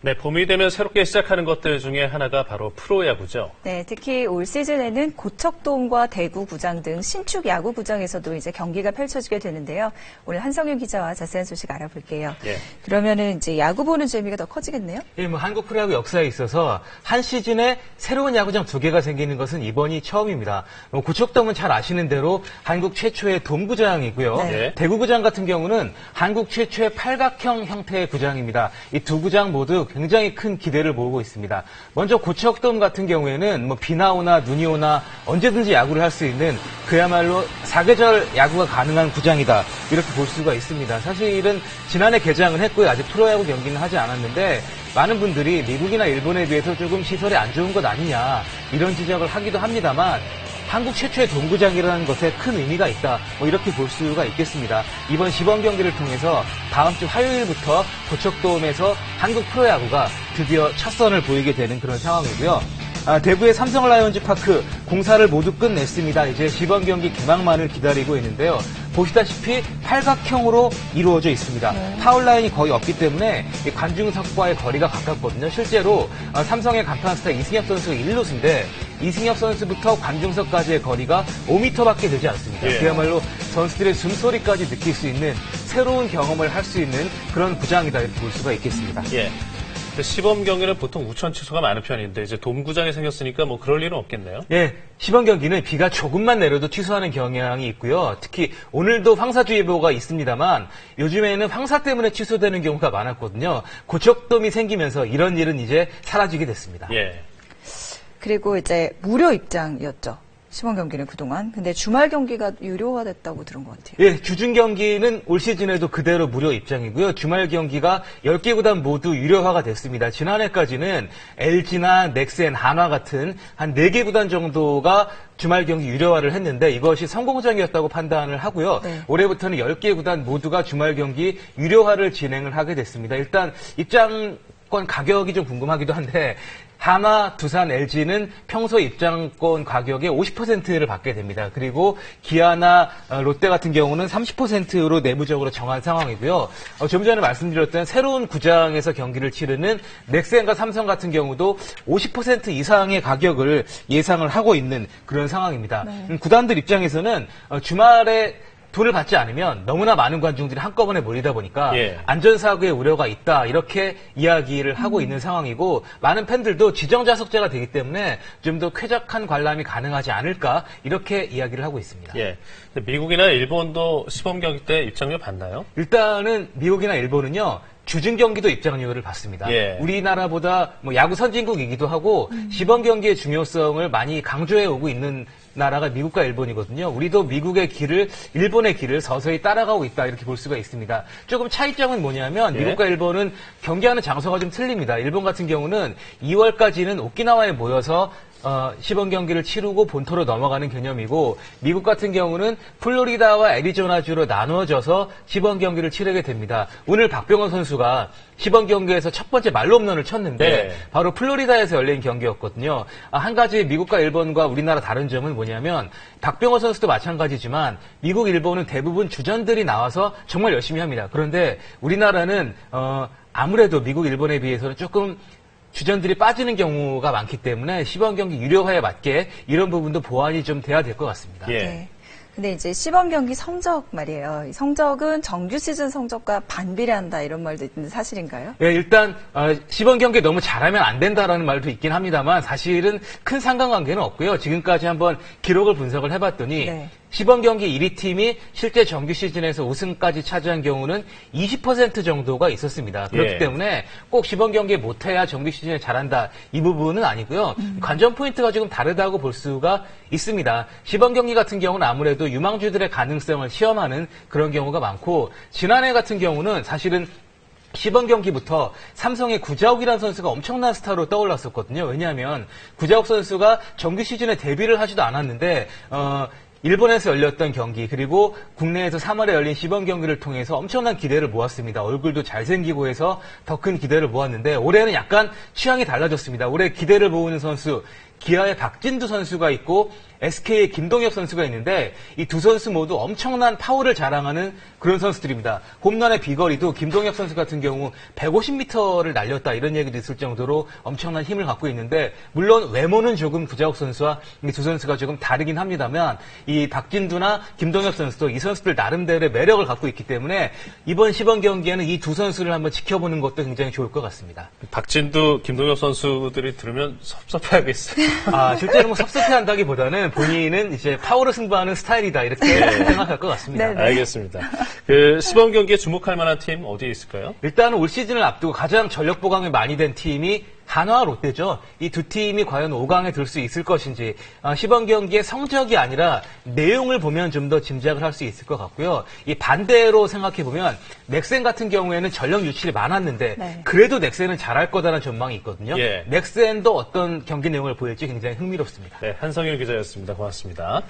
네, 봄이 되면 새롭게 시작하는 것들 중에 하나가 바로 프로야구죠. 네, 특히 올 시즌에는 고척돔과 대구구장 등 신축 야구구장에서도 이제 경기가 펼쳐지게 되는데요. 오늘 한성윤 기자와 자세한 소식 알아볼게요. 예. 그러면은 이제 야구 보는 재미가 더 커지겠네요. 예, 한국 프로야구 역사에 있어서 한 시즌에 새로운 야구장 2개가 생기는 것은 이번이 처음입니다. 고척돔은 잘 아시는 대로 한국 최초의 돔구장이고요. 네. 대구구장 같은 경우는 한국 최초의 팔각형 형태의 구장입니다. 이 두 구장 모두 굉장히 큰 기대를 모으고 있습니다. 먼저 고척돔 같은 경우에는 비나 오나 눈이 오나 언제든지 야구를 할 수 있는 그야말로 사계절 야구가 가능한 구장이다. 이렇게 볼 수가 있습니다. 사실은 지난해 개장을 했고요. 아직 프로야구 경기는 하지 않았는데 많은 분들이 미국이나 일본에 비해서 조금 시설이 안 좋은 것 아니냐 이런 지적을 하기도 합니다만 한국 최초의 돔구장이라는 것에 큰 의미가 있다. 이렇게 볼 수가 있겠습니다. 이번 시범 경기를 통해서 다음 주 화요일부터 고척돔에서 한국 프로야구가 드디어 첫 선을 보이게 되는 그런 상황이고요. 대구의 삼성 라이온즈 파크 공사를 모두 끝냈습니다. 이제 시범 경기 개막만을 기다리고 있는데요. 보시다시피 팔각형으로 이루어져 있습니다. 파울 라인이 거의 없기 때문에 관중석과의 거리가 가깝거든요. 실제로 삼성의 간판 스타 이승엽 선수가 1루수인데 이승엽 선수부터 관중석까지의 거리가 5m밖에 되지 않습니다. 예. 그야말로 선수들의 숨소리까지 느낄 수 있는 새로운 경험을 할 수 있는 그런 구장이다 이렇게 볼 수가 있겠습니다. 예. 시범 경기는 보통 우천 취소가 많은 편인데 이제 돔구장이 생겼으니까 그럴 일은 없겠네요. 예, 시범 경기는 비가 조금만 내려도 취소하는 경향이 있고요. 특히 오늘도 황사주의보가 있습니다만 요즘에는 황사 때문에 취소되는 경우가 많았거든요. 고척돔이 생기면서 이런 일은 이제 사라지게 됐습니다. 예. 그리고 이제 무료 입장이었죠. 시범 경기는 그동안. 근데 주말 경기가 유료화 됐다고 들은 것 같아요. 예, 주중 경기는 올 시즌에도 그대로 무료 입장이고요. 주말 경기가 10개 구단 모두 유료화가 됐습니다. 지난해까지는 LG나 넥센, 한화 같은 한 4개 구단 정도가 주말 경기 유료화를 했는데 이것이 성공적이었다고 판단을 하고요. 네. 올해부터는 10개 구단 모두가 주말 경기 유료화를 진행을 하게 됐습니다. 일단 입장권 가격이 좀 궁금하기도 한데 한화, 두산, LG는 평소 입장권 가격의 50%를 받게 됩니다. 그리고 기아나 롯데 같은 경우는 30%로 내부적으로 정한 상황이고요. 좀 전에 말씀드렸던 새로운 구장에서 경기를 치르는 넥센과 삼성 같은 경우도 50% 이상의 가격을 예상을 하고 있는 그런 상황입니다. 네. 구단들 입장에서는 주말에 돈을 받지 않으면 너무나 많은 관중들이 한꺼번에 몰리다 보니까 예. 안전사고의 우려가 있다 이렇게 이야기를 하고 있는 상황이고 많은 팬들도 지정자석제가 되기 때문에 좀 더 쾌적한 관람이 가능하지 않을까 이렇게 이야기를 하고 있습니다. 예. 미국이나 일본도 시범 경기 때 입장료 받나요? 일단은 미국이나 일본은요. 주중 경기도 입장료를 받습니다. 예. 우리나라보다 야구 선진국이기도 하고 시범 경기의 중요성을 많이 강조해 오고 있는 나라가 미국과 일본이거든요. 우리도 미국의 길을, 일본의 길을 서서히 따라가고 있다 이렇게 볼 수가 있습니다. 조금 차이점은 뭐냐면 예. 미국과 일본은 경기하는 장소가 좀 틀립니다. 일본 같은 경우는 2월까지는 오키나와에 모여서 시범 경기를 치르고 본토로 넘어가는 개념이고 미국 같은 경우는 플로리다와 애리조나주로 나누어져서 시범 경기를 치르게 됩니다. 오늘 박병호 선수가 시범 경기에서 첫 번째 말로 홈런을 쳤는데 네. 바로 플로리다에서 열린 경기였거든요. 한 가지 미국과 일본과 우리나라 다른 점은 뭐냐면 박병호 선수도 마찬가지지만 미국, 일본은 대부분 주전들이 나와서 정말 열심히 합니다. 그런데 우리나라는 아무래도 미국, 일본에 비해서는 조금 주전들이 빠지는 경우가 많기 때문에 시범 경기 유료화에 맞게 이런 부분도 보완이 좀 돼야 될 것 같습니다. 예. 네. 근데 이제 시범 경기 성적 말이에요. 이 성적은 정규 시즌 성적과 반비례한다 이런 말도 있는데 사실인가요? 예, 일단 시범 경기 너무 잘하면 안 된다라는 말도 있긴 합니다만 사실은 큰 상관관계는 없고요. 지금까지 한번 기록을 분석을 해봤더니 네. 시범 경기 1위 팀이 실제 정규 시즌에서 우승까지 차지한 경우는 20% 정도가 있었습니다. 그렇기 예. 때문에 꼭 시범 경기에 못해야 정규 시즌에 잘한다 이 부분은 아니고요. 관전 포인트가 조금 다르다고 볼 수가 있습니다. 시범 경기 같은 경우는 아무래도 유망주들의 가능성을 시험하는 그런 경우가 많고 지난해 같은 경우는 사실은 시범 경기부터 삼성의 구자욱이라는 선수가 엄청난 스타로 떠올랐었거든요. 왜냐하면 구자욱 선수가 정규 시즌에 데뷔를 하지도 않았는데 일본에서 열렸던 경기 그리고 국내에서 3월에 열린 시범 경기를 통해서 엄청난 기대를 모았습니다. 얼굴도 잘생기고 해서 더 큰 기대를 모았는데 올해는 약간 취향이 달라졌습니다. 올해 기대를 모으는 선수 기아의 박진두 선수가 있고 SK의 김동엽 선수가 있는데 이 두 선수 모두 엄청난 파워를 자랑하는 그런 선수들입니다. 홈런의 비거리도 김동엽 선수 같은 경우 150m를 날렸다 이런 얘기도 있을 정도로 엄청난 힘을 갖고 있는데 물론 외모는 조금 구자욱 선수와 이 두 선수가 조금 다르긴 합니다만 이 박진두나 김동엽 선수도 이 선수들 나름대로의 매력을 갖고 있기 때문에 이번 시범 경기에는 이 두 선수를 한번 지켜보는 것도 굉장히 좋을 것 같습니다. 박진두, 김동엽 선수들이 들으면 섭섭해하겠어요. 실제로 뭐 섭섭해한다기보다는 본인은 이제 파워로 승부하는 스타일이다 이렇게 생각할 것 같습니다. 네, 네. 알겠습니다. 그 시범 경기에 주목할 만한 팀 어디에 있을까요? 일단은 올 시즌을 앞두고 가장 전력 보강이 많이 된 팀이 한화와 롯데죠. 이 두 팀이 과연 5강에 들 수 있을 것인지 시범 경기의 성적이 아니라 내용을 보면 좀 더 짐작을 할 수 있을 것 같고요. 이 반대로 생각해 보면 넥센 같은 경우에는 전력 유출이 많았는데 네. 그래도 넥센은 잘할 거다라는 전망이 있거든요. 예. 넥센도 어떤 경기 내용을 보일지 굉장히 흥미롭습니다. 네, 한성윤 기자였습니다. 고맙습니다.